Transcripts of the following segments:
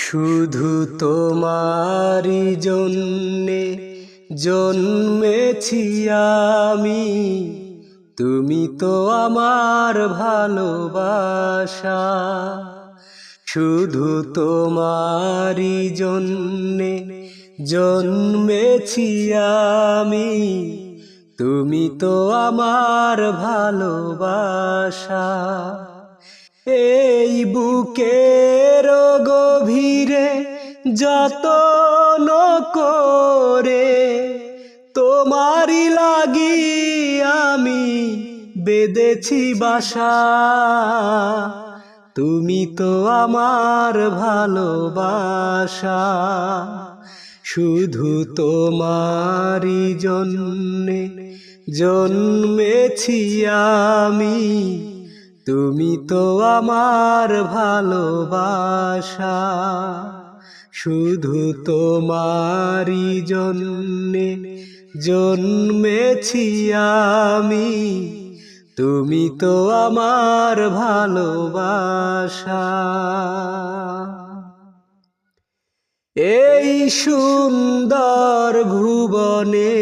শুধু তোমারই জন্যে জন্মেছি আমি, তুমি তো আমার ভালোবাসা। শুধু তোমারই জন্যে জন্মেছি আমি, তুমি তো আমার ভালোবাসা। এই বুকের গভীরে যতন করে তোমারই লাগি আমি বেঁধেছি বাসা। তুমি তো আমার ভালোবাসা। শুধু তোমারই জন্যে জন্মেছি আমি, তুমি তো আমার ভালোবাসা। শুধু তোমারই জন্যে জন্মেছি আমি, তুমি তো আমার ভালোবাসা। এই সুন্দর ভুবনে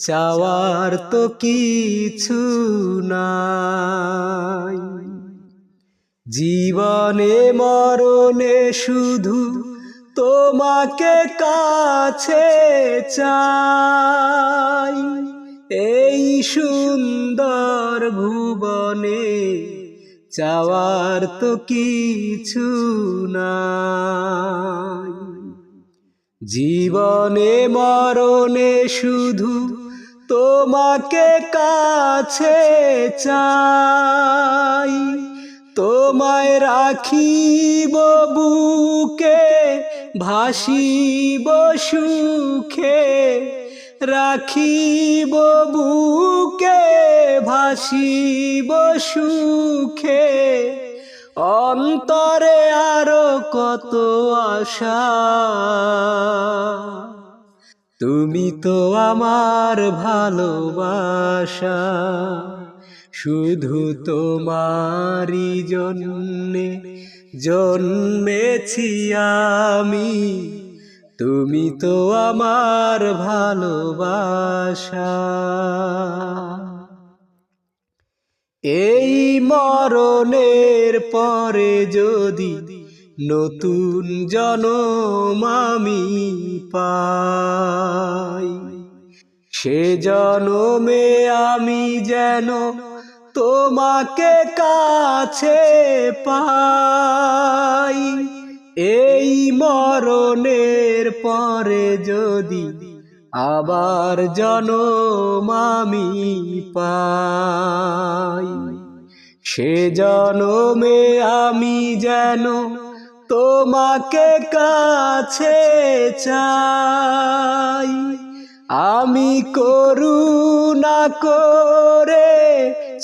চাওয়ার তো কিছু নাই, জীবনে মরণে শুধু তোমাকে কাছে চাই। এই সুন্দর ভুবনে চাওয়ার তো কিছু নাই, জীবনে মরণে শুধু তোমাকে কাছে চাই। তোমায় রাখিব বুকে ভাসিব সুখে, রাখিব বুকে ভাসিব সুখে। অন্তরে আরো কত আশা, তুমি তো আমার ভালোবাসা। শুধু তোমারই জন্যে জন্মেছি আমি, তুমি তো আমার ভালোবাসা। এই মরণের পরে যদি নতুন জনম আমি পাই, সে জনমে আমি যেন তোমাকে কাছে পাই। এই মরণের পরে যদি আবার জনম আমি পাই, সে জনমে আমি যেন তোমাকে কাছে চাই। আমি করুণা করে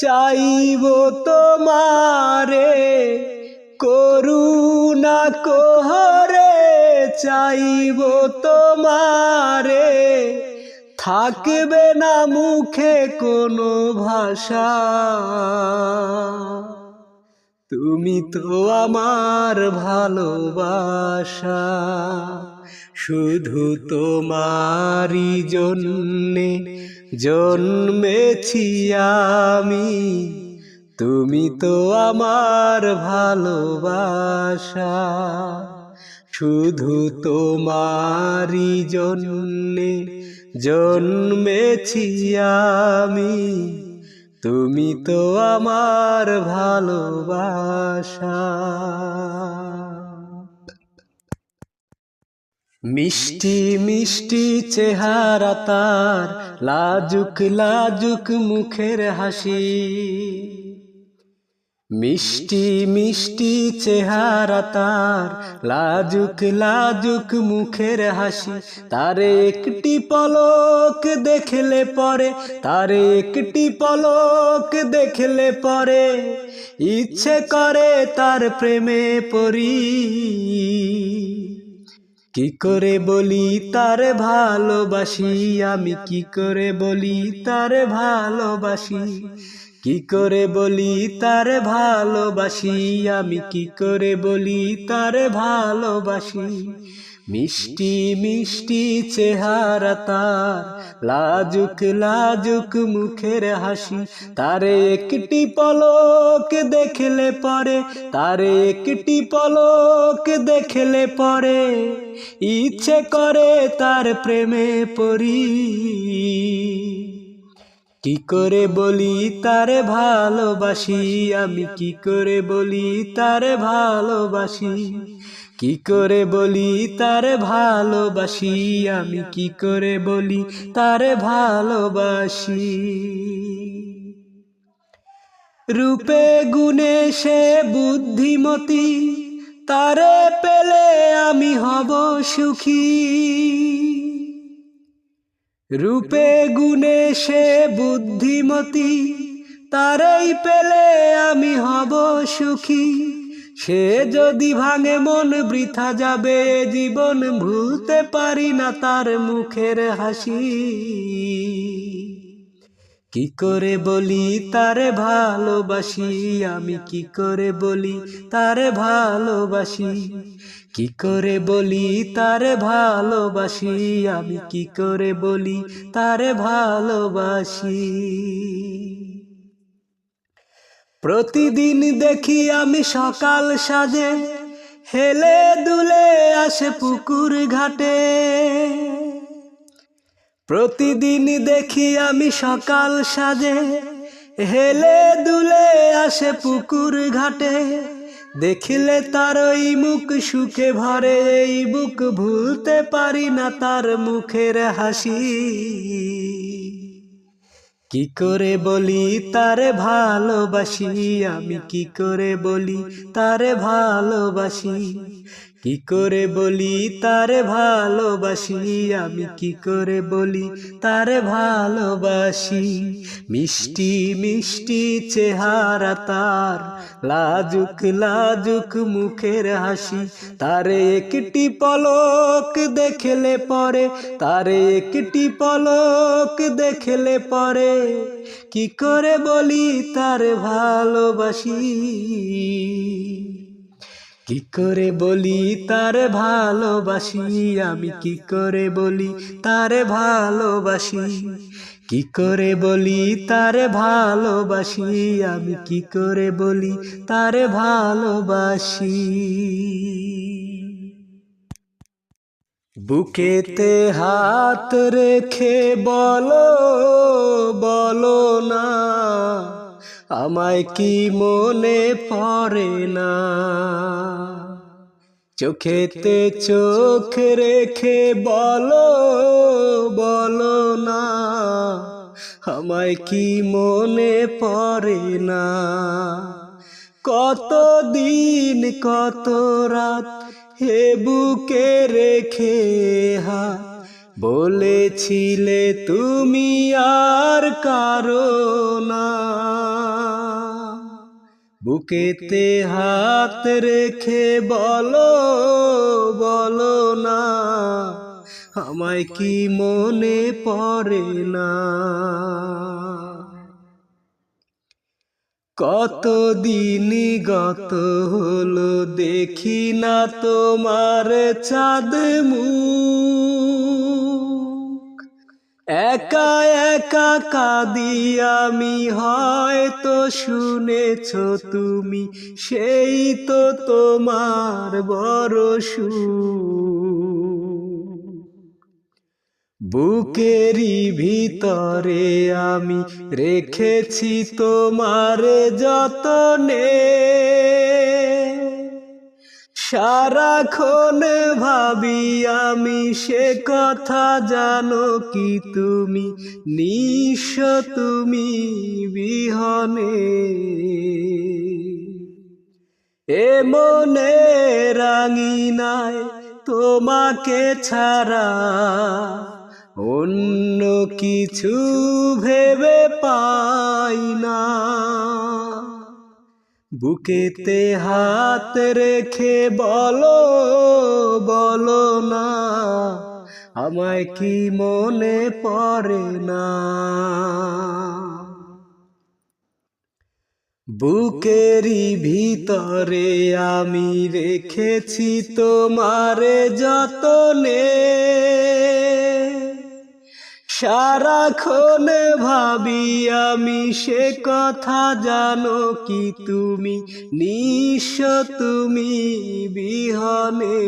চাইব তোমারে, করুণা করে চাইব তোমারে। থাকবে না মুখে কোনো ভাষা, তুমি তো আমার ভালোবাসা। শুধু তোমারই জন্যে জন্মেছি আমি, তুমি তো আমার ভালোবাসা। শুধু তোমারই জন্যে জন্মেছি আমি, তুমি তো আমার ভালোবাসা। মিষ্টি মিষ্টি চেহারা তার, লাজুক লাজুক মুখের হাসি। মিষ্টি মিষ্টি চেহারা তার, লাজুক লাজুক মুখের হাসি। তারে একটি পলক দেখলে পরে, তারে একটি পলক দেখলে পরে ইচ্ছে করে তার প্রেমে পড়ি। কি করে বলি তার ভালোবাসি, আমি কি করে বলি তার ভালোবাসি। কি করে বলি তারে ভালোবাসি, আমি কি করে বলি তারে ভালোবাসি। মিষ্টি মিষ্টি চেহারা তার, লাজুক লাজুক মুখের হাসি। তারে একটি পলক দেখলে পরে, তারে একটি পলক দেখলে পরে ইচ্ছে করে তার প্রেমে পড়ি। কি করে বলি তারে ভালোবাসি, আমি কি করে বলি তারে ভালোবাসি। কি করে বলি তারে ভালোবাসি, আমি কি করে বলি তারে ভালোবাসি। রূপে গুণে সে বুদ্ধিমতী, তারে পেলে আমি হব সুখী। রূপে গুণে সে বুদ্ধিমতী, তারেই পেলে আমি হব সুখী। সে যদি ভাঙে মন বৃথা যাবে জীবন, ভুলতে পারি না তার মুখের হাসি। কি করে বলি তারে ভালোবাসি, আমি কি করে বলি তারে ভালোবাসি। কি করে বলি তারে ভালোবাসি, আমি কি করে বলি তারে ভালোবাসি। প্রতিদিন দেখি আমি সকাল সাজে, হেলে দুলে আসে পুকুর ঘাটে। প্রতিদিন দেখি আমি সকাল সাজে, হেলে দুলে আসে পুকুর ঘাটে। দেখিলে তার ওই মুখ সুখে ভরে, এই বুক ভুলতে পারি না তার মুখের হাসি। কি করে বলি তারে ভালোবাসি, আমি কি করে বলি তারে ভালোবাসি। কি করে বলি তারে ভালোবাসি, আমি কি করে বলি তারে ভালোবাসি। মিষ্টি মিষ্টি চেহারা তার, লাজুক লাজুক মুখের হাসি। তারে একটি পলক দেখলে পরে, তারে একটি পলক দেখলে পরে কি করে বলি তারে ভালোবাসি। কি করে বলি তারে ভালোবাসি, আমি কি করে বলি তারে ভালোবাসি। কি করে বলি তারে ভালোবাসি, আমি কি করে বলি তারে ভালোবাসি। বুকেতে হাত রেখে বলো, বলো না আমায় কি মনে পড়ে না। চোখেতে চোখ রেখে বলো, বলো না আমায় কি মনে পড়ে না। কত দিন কত রাত হে বুকে রেখে হাত, বলেছিলে তুমি আর কারো না। বুকেতে হাত রেখে বলো, বলো না আমায় কি মনে পড়ে না। কত দিন গত হলো দেখি না তোমার চাঁদ মুখ। একা একা কাঁদি আমি, হয়তো শুনেছ তুমি, সেই তো তোমার বড় সুখ। বুকেরই ভিতরে আমি রেখেছি তোমার যতনে, সারাক্ষণ ভাবি আমি সে কথা, জানো কি তুমি নিঃস্ব তুমি বিহনে। এ মনে রাঙিনায় তোমাকে ছাড়া অন্য কিছু ভেবে পাই না। বুকেতে হাত রেখে বলো, বলো না আমায় কি মনে পড়ে না। বুকেরই ভিতরে আমি রেখেছি তোমারে যতনে, সারাক্ষণ ভাবি আমি সে কথা, জানো কি তুমি নিঃস্ব তুমি বিহনে।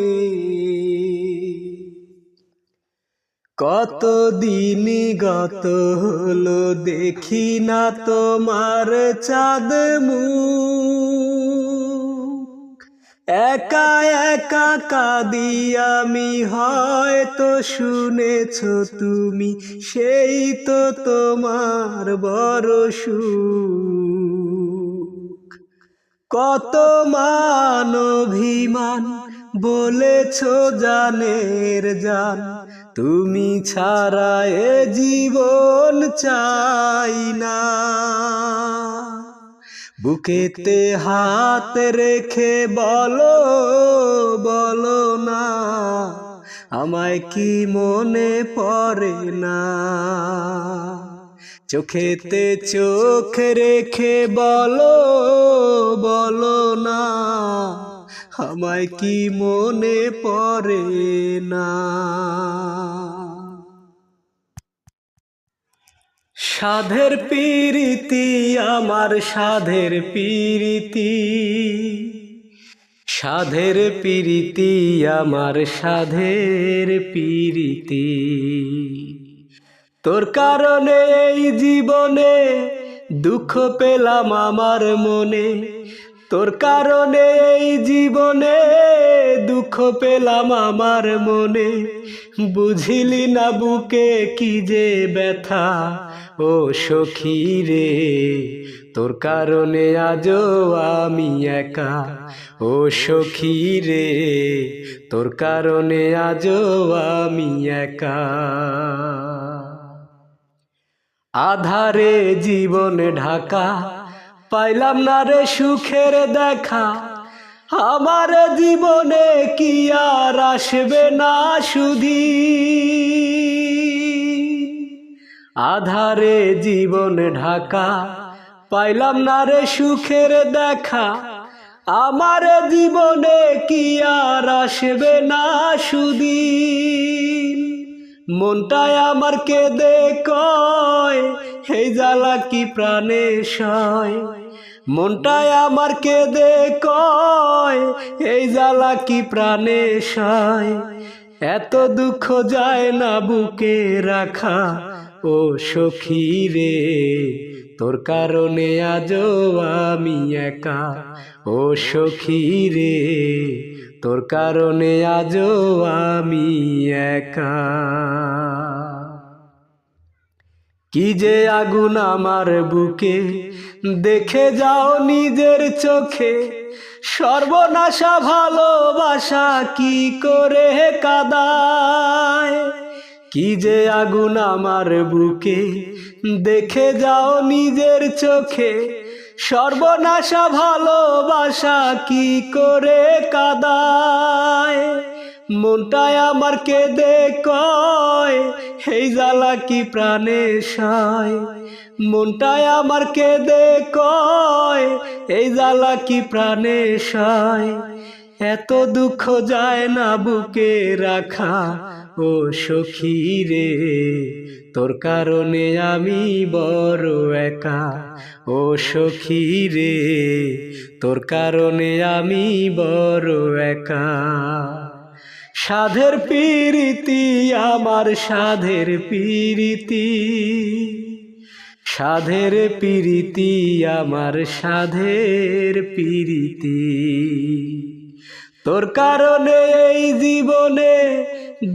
কতদিন গত হলো দেখি না তোমার চাঁদ মুখ, একা একা কাঁদি আমি, হয়তো শুনেছো তুমি সেই তো তোমার বড় সুখ। কত মান অভিমান বলেছো জানের জান, তুমি ছাড়া এ জীবন চাই না। বুকেতে হাত রেখে বলো বলো না, আমায় কি মনে পড়ে না। চোখেতে চোখ রেখে বলো বলো না, আমায় কি মনে পড়ে না। সাধের পীরিতি আমার সাধের পীরিতি, সাধের পীরিতি আমার সাধের পীরিতি। তোর কারণে এই জীবনে দুঃখ পেলাম আমার মনে, তোর কারণে এই জীবনে দুঃখ পেলাম আমার মনে। বুঝিলি না বুকে কি যে ব্যথা ও সখী রে, তোর কারণে আজও আমি একা ও সখী রে, তোর কারণে আজও আমি একা। আধারে জীবন ঢাকা, পাইলাম না রে সুখের দেখা, আমার জীবনে কি আর আসবে না সুদিন। আধারে জীবন ঢাকা, পাইলাম না রে সুখের দেখা, আমার জীবনে কি আর আসবে না সুদিন। মনটায় আমার কেঁদে কয় এই জ্বালা কি প্রাণে সয়, মনটায় আমার কেঁদে কয় এই জ্বালা কি প্রাণে সয়। এত দুঃখ যায় না বুকে রাখা ও সখী রে, তোর কারণে আজও আমি একা ও সখী রে, তোর কারণে আজও আমি একা। কি যে আগুন আমার বুকে দেখে যাও নিজের চোখে, সর্বনাশা ভালোবাসা কি করে কাঁদায়। কি যে আগুন আমার বুকে দেখে যাও নিজের চোখে, সর্বনাশা ভালোবাসা কি করে কাঁদায়। মনটায় আমার কেঁদে কয় এই জ্বালা কি প্রাণে সয়, মনটায় আমার কেঁদে কয় এই জ্বালা কি প্রাণে সয়। এত দুঃখ যায় না বুকে রাখা ও সখী রে, তোর কারণে আমি বড় একা ও সখী রে, তোর কারণে আমি বড় একা। সাধের পীরিতি আমার সাধের পীরিতি, সাধের পীরিতি আমার সাধের পীরিতি। তোর কারণে এই জীবনে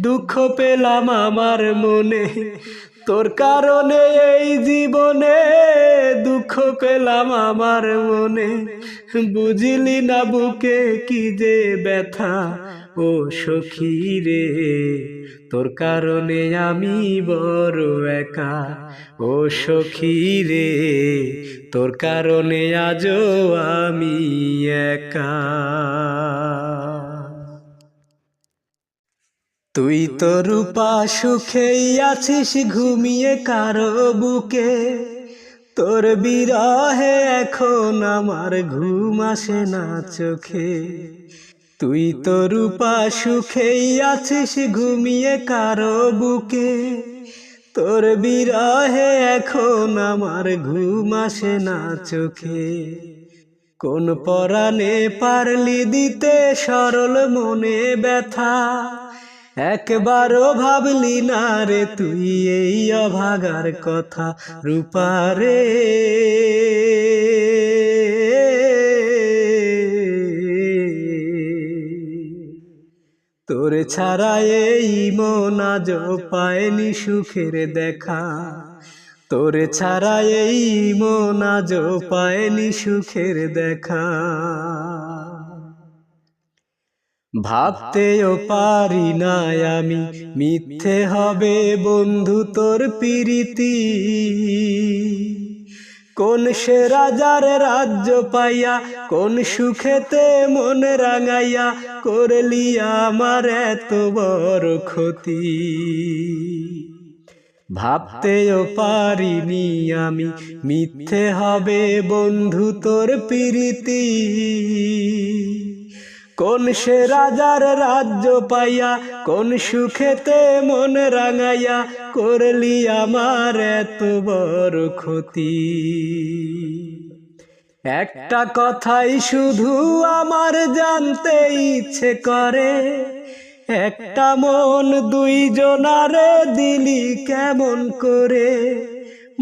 দুঃখ পেলাম আমার মনে, তোর কারণে এই জীবনে দুঃখ পেলাম আমার মনে। বুঝলি না বুকে কি যে ব্যথা ও সখী রে, তোর কারণে আমি বড় একা ও সখী রে, তোর কারণে আজও আমি একা। তুই তো রূপা সুখেই আছিস ঘুমিয়ে কারো বুকে, তোর বিরহে এখন আমার ঘুম আসে না চোখে, তুই তো রূপা সুখেই আছিস ঘুমিয়ে কারো বুকে। তোর বিরহে এখন আমার ঘুম আসে না চোখে, কোন পরাণে পারলি দিতে সরল মনে ব্যথা। একবারও ভাবলি না রে তুই এই অভাগার কথা, রূপা রে। তোর ছাড়া এই মন আজও পায়নি সুখের দেখা, তোর ছাড়া এই মন আজও পায়নি সুখের দেখা। ভাবতেও পারি না আমি মিথ্যে হবে বন্ধু তোর প্রীতি, কোন সে রাজার রাজ্য পাইয়া কোন সুখেতে মন রাঙাইয়া করলি আমার এত বড় ক্ষতি। ভাবতেও পারিনি আমি মিথ্যে হবে বন্ধু তোর প্রীতি, কোন সে রাজার রাজ্য পাইয়া কোন সুখেতে মন রাঙাইয়া করলি আমার এত বড় ক্ষতি। একটা কথাই শুধু আমার জানতে ইচ্ছে করে, একটা মন দুইজনারে দিলি কেমন করে?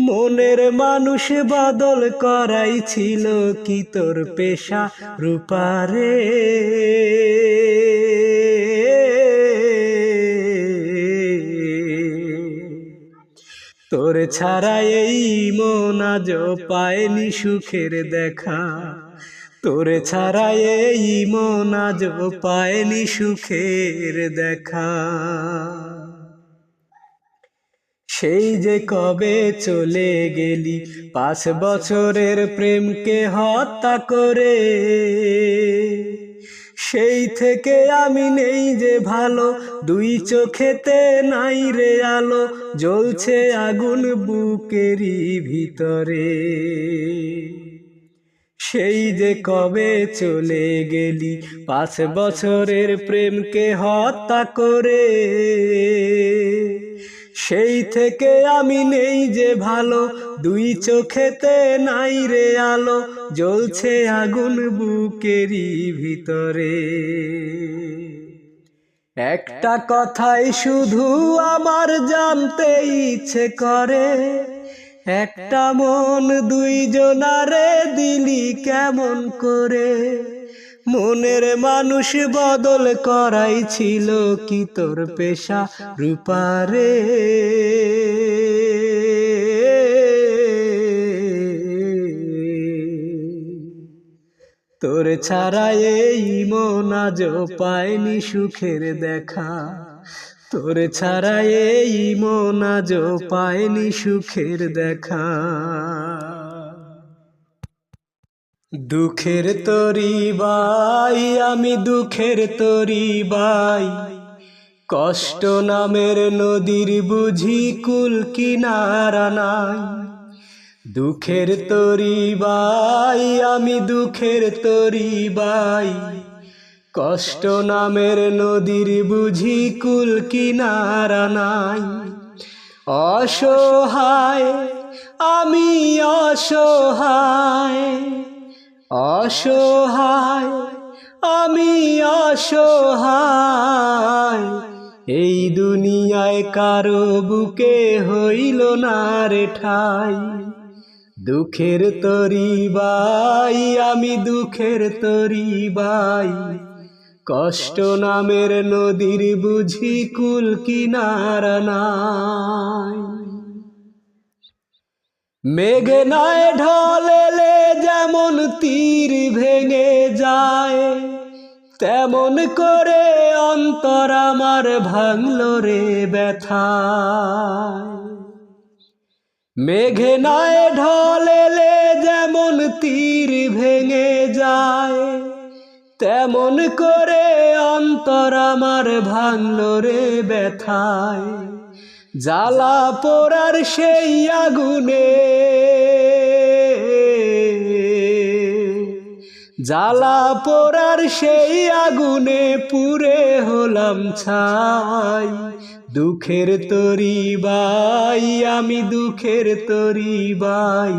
মনের মানুষ বদল করাই ছিল কি তোর পেশা, রূপা রে। তোর ছাড়া এই মন আজও পায়নি সুখের দেখা, তোর ছাড়া এই মন আজও পায়নি সুখের দেখা। সেই যে কবে চলে গেলি 5 বছরের প্রেমকে হত্যা করে, সেই থেকে আমি নেই যে ভালো, 2 চোখেতে নাই রে আলো, জ্বলছে আগুন বুকেরই ভিতরে। সেই যে কবে চলে গেলি 5 বছরের প্রেমকে হত্যা করে, সেই থেকে আমি নেই যে ভালো, 2 চোখেতে নাই রে আলো, জ্বলছে আগুন বুকেরই ভিতরে। একটা কথাই শুধু আমার জানতে ইচ্ছে করে, একটা মন দুইজনারে দিলি কেমন করে? মনের মানুষ বদল করাই ছিল কি তোর পেশা, রূপা রে। তোর ছাড়া এই মন আজও পায়নি সুখের দেখা, তোর ছাড়া এই মন আজও পায়নি সুখের দেখা। দুঃখের তরি বাই আমি দুঃখের তরি বাই, কষ্ট নামের নদীর বুঝি কুল কিনারা নাই। দুঃখের তরি বাই আমি দুঃখের তরি বাই, কষ্ট নামের নদীর বুঝি কুল কিনারা নাই। অসহায় আমি অসহায়, অসহায় আমি অসহায়, এই দুনিয়ায় কারো বুকে হইল না রে ঠাই। দুঃখের তরি বাই আমি দুঃখের তরি বাই, কষ্ট নামের নদীর বুঝি কুল কিনারা নাই। মেঘনায় ঢলেলে যেমন তীর ভেঙে যায়, তেমন করে অন্তর আমার ভাঙলো রে ব্যথায়। মেঘনায় ঢলেলে যেমন তীর ভেঙে যায়, তেমন করে অন্তর আমার ভাঙলো রে ব্যথায়। জ্বালা পোড়ার সেই আগুনে জ্বালা পোড়ার সেই আগুনে পুড়ে হলাম ছাই। দুঃখের তরি বাই আমি দুঃখের তরি বাই,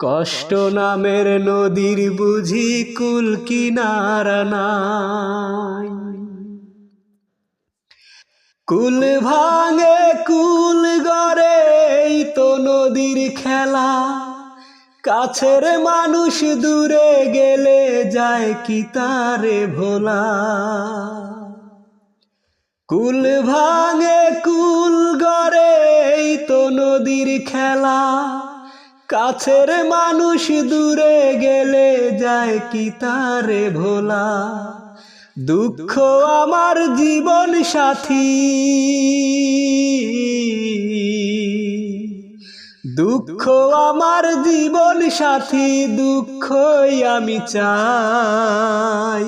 কষ্ট নামের নদীর বুঝি কুল কিনারা নাই। কুল ভাঙে কুল গড়ে এই তো নদীর খেলা, কাছের মানুষ দূরে গেলে যায় কি তারে ভোলা। কুল ভাঙে কুল গড়ে এই তো নদীর খেলা, কাছের মানুষ দূরে গেলে যায় কি তারে ভোলা। দুঃখ আমার জীবন সাথী, দুঃখ আমার জীবন সাথী, দুঃখই আমি চাই।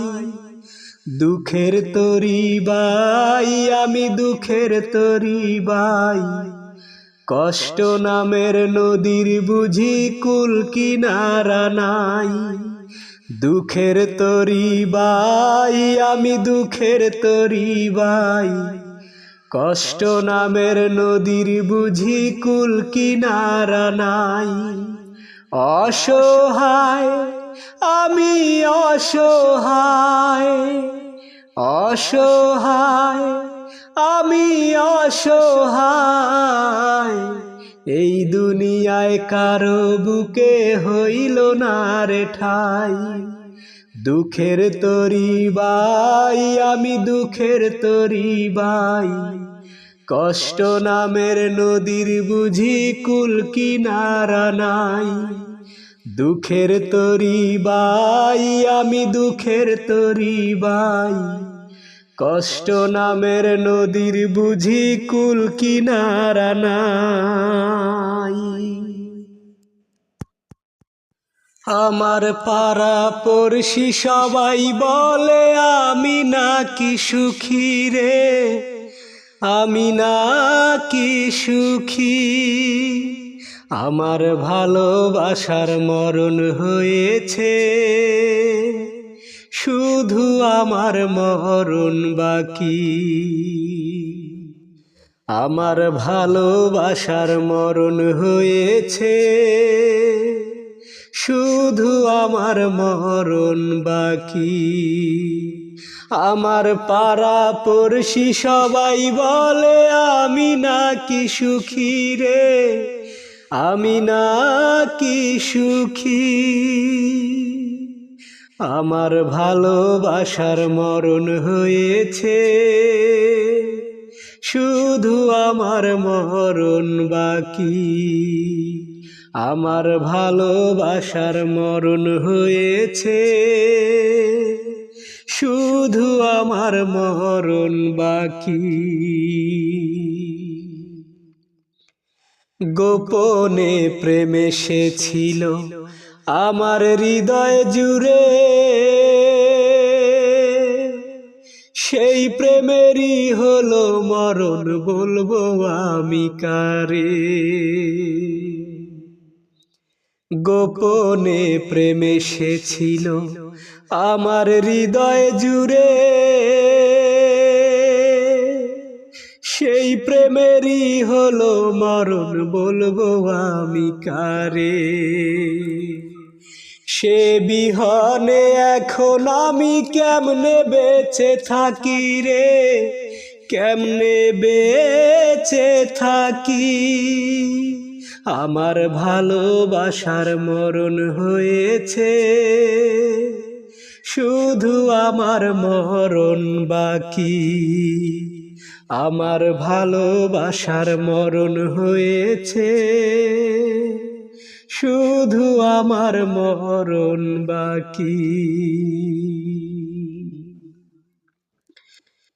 দুঃখের তরি বাই আমি দুঃখের তরি বাই, কষ্ট নামের নদীর বুঝি কুল কিনারা নাই। দুঃখের তরি বাই আমি দুঃখের তরি বাই, কষ্ট নামের নদীর বুঝি কুল কিনারা নাই। অসহায় আমি অসহায়, অসহায় আমি অসহায়, এই দুনিয়ায় কারো বুকে হইল না রে ঠাই। দুঃখের তরি বাই আমি দুঃখের তরি বাই, কষ্ট নামের নদীর বুঝি কুল কিনারা নাই। দুঃখের তরি বাই আমি দুঃখের তরি বাই, কষ্ট নামের নদীর বুঝি কুল কিনারা নাই। আমার পাড়া পড়শি সবাই বলে আমি নাকি সুখী রে, আমি নাকি সুখী। আমার ভালোবাসার মরণ হয়েছে, শুধু আমার মরণ বাকি। আমার ভালোবাসার মরণ হয়েছে, শুধু আমার মরণ বাকি। আমার পাড়া পড়শি সবাই বলে আমি নাকি সুখী রে, আমি নাকি সুখী। আমার ভালোবাসার মরণ হয়েছে, শুধু আমার মরণ বাকি। আমার ভালোবাসার মরণ হয়েছে, শুধু আমার মরণ বাকি। গোপনে প্রেম এসেছিল আমার হৃদয় জুড়ে, সেই প্রেমেরই হলো মরণ, বলবো আমি কারে। গোপনে প্রেম এসেছিল আমার হৃদয় জুড়ে, সেই প্রেমেরই হলো মরণ, বলবো আমি কারে। সে বিহনে এখন আমি কেমনে বেঁচে থাকি রে, কেমনে বেঁচে থাকি। আমার ভালোবাসার মরণ হয়েছে, শুধু আমার মরণ বাকি। আমার ভালোবাসার মরণ হয়েছে, শুধু আমার মরণ বাকি।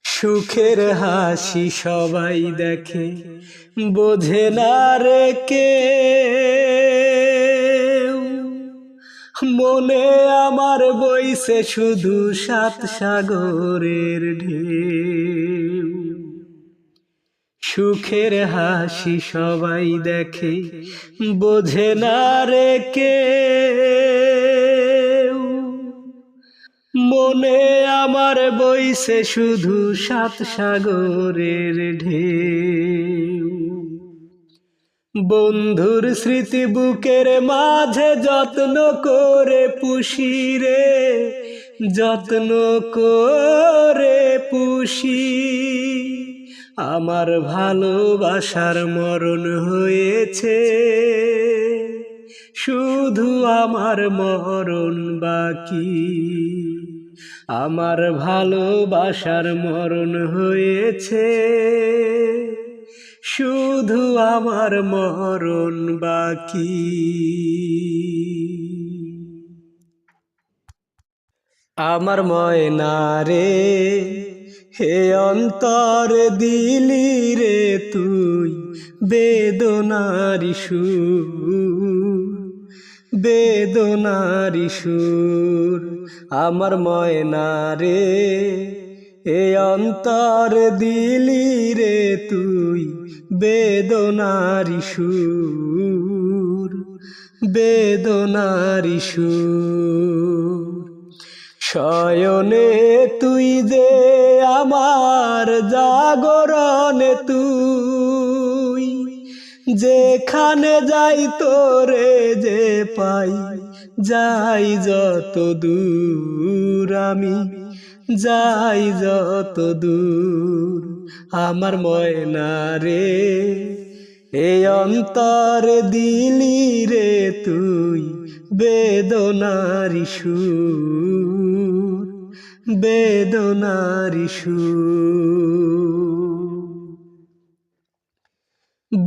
সুখের হাসি সবাই দেখে, বোঝে না রে কেউ। মনে আমার বইছে শুধু সাত সাগরের ঢেউ। সুখের হাসি সবাই দেখে, বোঝে না রে কেউ। মনে আমার বইছে শুধু সাত সাগরের ঢেউ, বন্ধুর স্মৃতি বুকের মাঝে যত্ন করে পুষি রে, যত্ন করে পুষি। আমার ভালোবাসার মরণ হয়েছে, শুধু আমার মরণ বাকি। আমার ভালোবাসার মরণ হয়েছে, শুধু আমার মরণ বাকি। আমার ময়না রে, হে অন্তর দিলি রে তুই বেদনারি সুর, বেদনারি সুর। আমার ময়না রে, হে অন্তর দিলি রে তুই বেদনারি সুর, বেদনারি সুর। শয়নে তুই যে আমার, জাগরণে তুই, যেখানে যাই তোরে যে পাই, যাই যত দূর আমি, যাই যত দূর। আমার ময়না রে, এই অন্তর দিলি রে তুই বেদনারি সুর, বেদনারি সুর।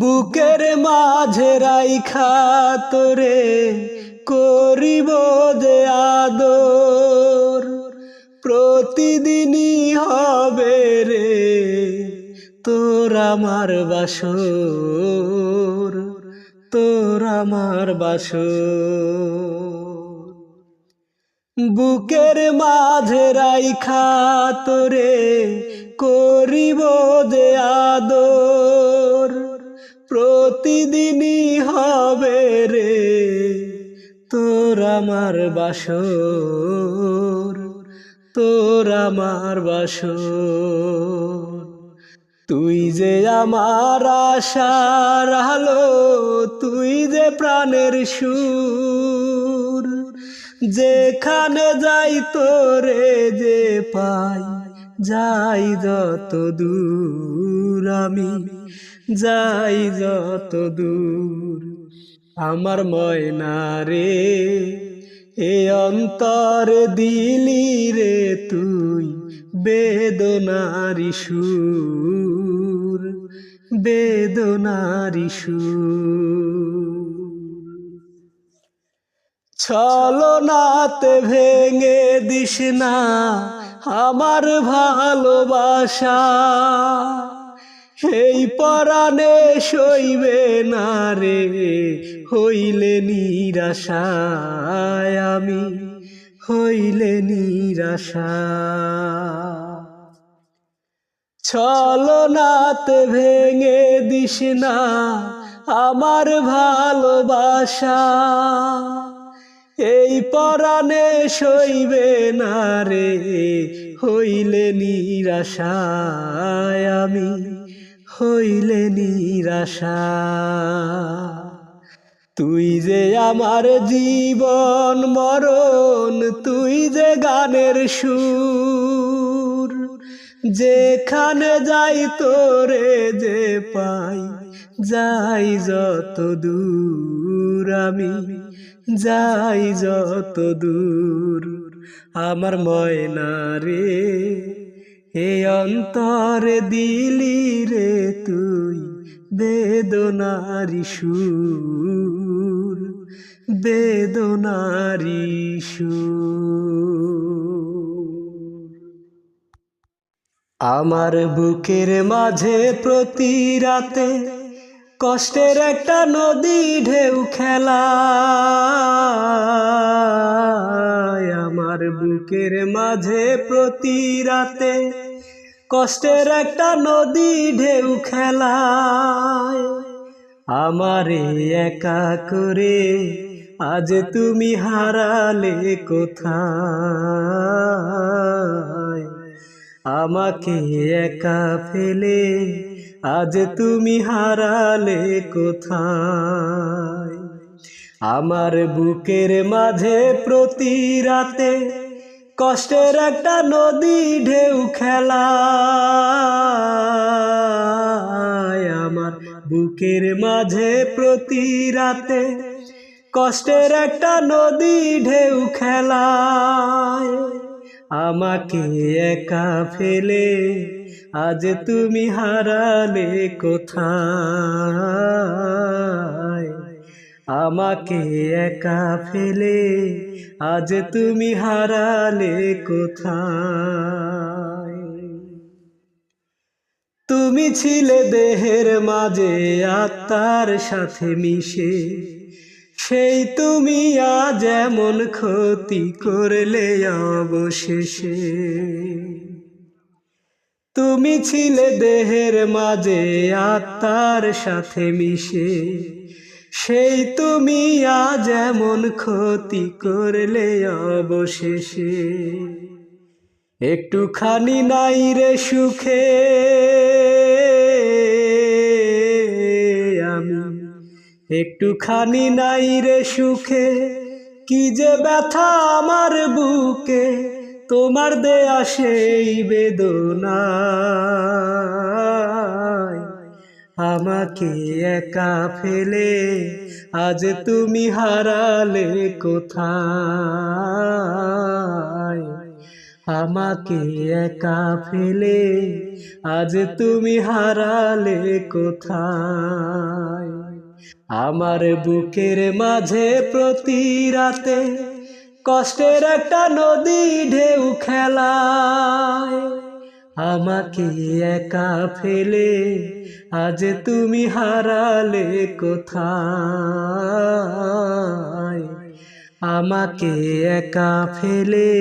বুকের মাঝে রাইখা তোরে করিব যে আদর, প্রতিদিনই হবে রে তোর আমার বাসর, তোর আমার বাসর। বুকের মাঝে রাইখা তোরে করিব যে আদর, প্রতিদিনই হবে রে তোর আমার বাসর, তোর আমার বাসর। তুই যে আমার আশার আলো, তুই যে প্রাণের সুর, যেখানে যাই তোরে যে পাই, যাই যত দূর আমি, যাই যত দূর। আমার ময়না রে, এ অন্তর দিলি রে তুই বেদনারি সুর, বেদনারি সুর। ছলনাতে ভেঙে দিস না আমার ভালোবাসা, এই পরাণে সইবে না রে হইলে নিরাশায় আমি, হইলে নিরাশা। ছলনাতে ভেঙে দিস না আমার ভালোবাসা, এই পরাণে সইবে না রে হইলে নিরাশায় আমি, হইলে নিরাশা। তুই যে আমার জীবন মরণ, তুই যে গানের সুর, যেখানে যাই তোরে যে পাই, যাই যত দূর আমি, যাই যত দূর। আমার ময়না রে, হে অন্তর দিলি রে তুই বেদনারি সুর, বেদনারি সুর। আমার বুকের মাঝে প্রতি রাতে কষ্টের একটা নদী ঢেউ খেলায়, আমার বুকের মাঝে প্রতি রাতে কষ্টের একটা নদী ঢেউ খেলায়। আমারে একা করে আজ তুমি হারালে কোথায়, আমাকে একা ফেলে আজ তুমি হারালে কোথায়। আমার বুকের মাঝে প্রতি রাতে কষ্টের একটা নদী ঢেউ খেলায়। আমার বুকের মাঝে প্রতি রাতে কষ্টের একটা নদী ঢেউ খেলায়। আমাকে একা ফেলে আজ তুমি হারালে কোথায়। আমাকে একা ফেলে আজ তুমি হারালে কোথায়। তুমি ছিলে দেহের মাঝে আত্মার সাথে মিশে, সেই তুমি আজ এমন ক্ষতি করলে অবশেষে। তুমি ছিলে দেহের মাঝে আত্মার সাথে মিশে, সেই তুমি আজ এমন ক্ষতি করলে অবশেষে। একটুখানি নাই রে সুখে আমি, একটুখানি নাই রে সুখে, কি যে ব্যথা আমার বুকে তোমার দেয়া সেই বেদনায়। আমাকে একা ফেলে আজ তুমি হারালে কোথায়। আমাকে একা ফেলে আজ তুমি হারালে কোথায়। আমার বুকের মাঝে প্রতি রাতে কষ্টের একটা নদী ঢেউ খেলায়। আমাকে একা ফেলে আজ তুমি হারালে কোথায়। আমাকে একা ফেলে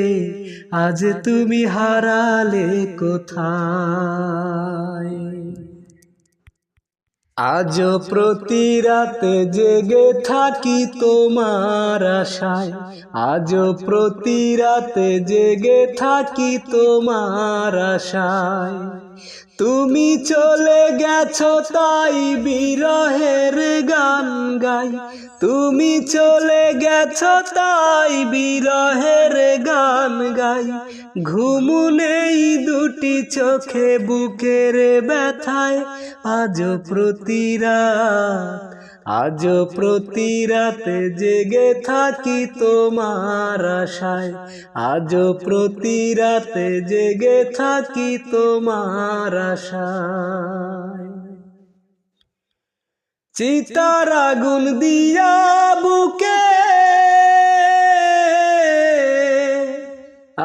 আজ তুমি হারালে কোথায়। আজও প্রতি রাতে জেগে থাকি তোমার আশায়, আজও প্রতি রাতে জেগে থাকি তোমার আশায়। তুমি চলে গেছো তাই বিরহের গান গাই, তুমি চলে গেছো তাই বিরহের গান গাই। ঘুম নেই দুটি চোখে বুকের ব্যথায়, আজও প্রতি রাত, আজও প্রতি রাতে জেগে থাকি তোমার আশায়, আজও প্রতি রাতে জেগে থাকি তোমার আশায়। চিতার আগুন দিয়া বুকে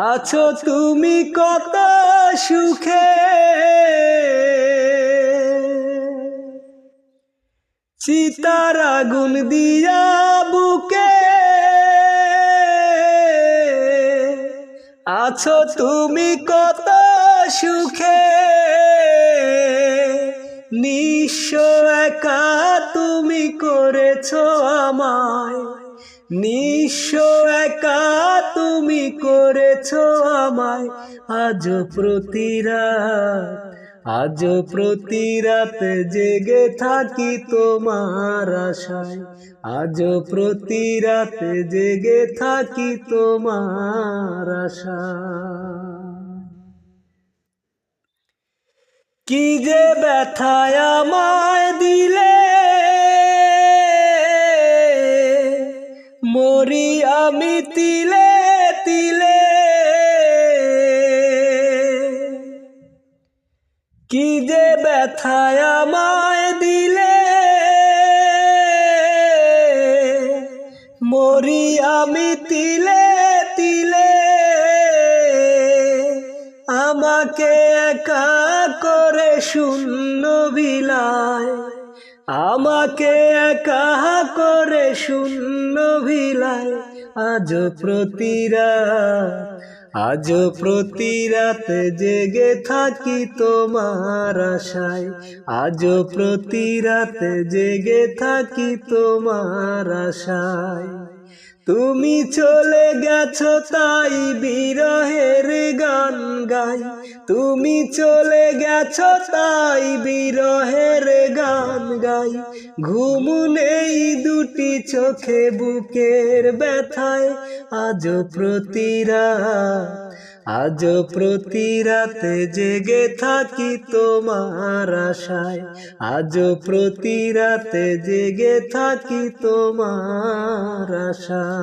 আছো তুমি কত সুখে, চিতার আগুন দিয়া বুকে আছো তুমি কত সুখে। নিঃস্ব একা তুমি করেছো আমায়, নিঃস্ব একা তুমি করেছো আমায়। আজও প্রতি রাত, আজও প্রতি রাত জেগে থাকি তোমার আশায়, আজও প্রতি রাত জেগে থাকি তোমার আশায়। কি যে ব্যথায় আমায় দিলে, মরি আমি তিলে তিলে। কি যে ব্যথায় আমায় দিলে, মরি আমি তিলে তিলে। আমাকে একা করে শূন্য বিলায়, আমাকে একা করে শূন্য বিলায়। আজও প্রতি রাত, আজও প্রতি রাত জেগে থাকি তোমার আশায়, আজও প্রতি রাত জেগে থাকি তোমার আশায়। তুমি চলে গেছো তাই বিরহের গান গাই, তুমি চলে গেছো তাই বিরহের গান গাই। ঘুম নেই দুটি চোখে বুকের ব্যথায়, আজও প্রতি রাত, আজও প্রতি রাতে জেগে থাকি তোমার আশায়, আজও প্রতি রাতে জেগে থাকি তোমার আশায়।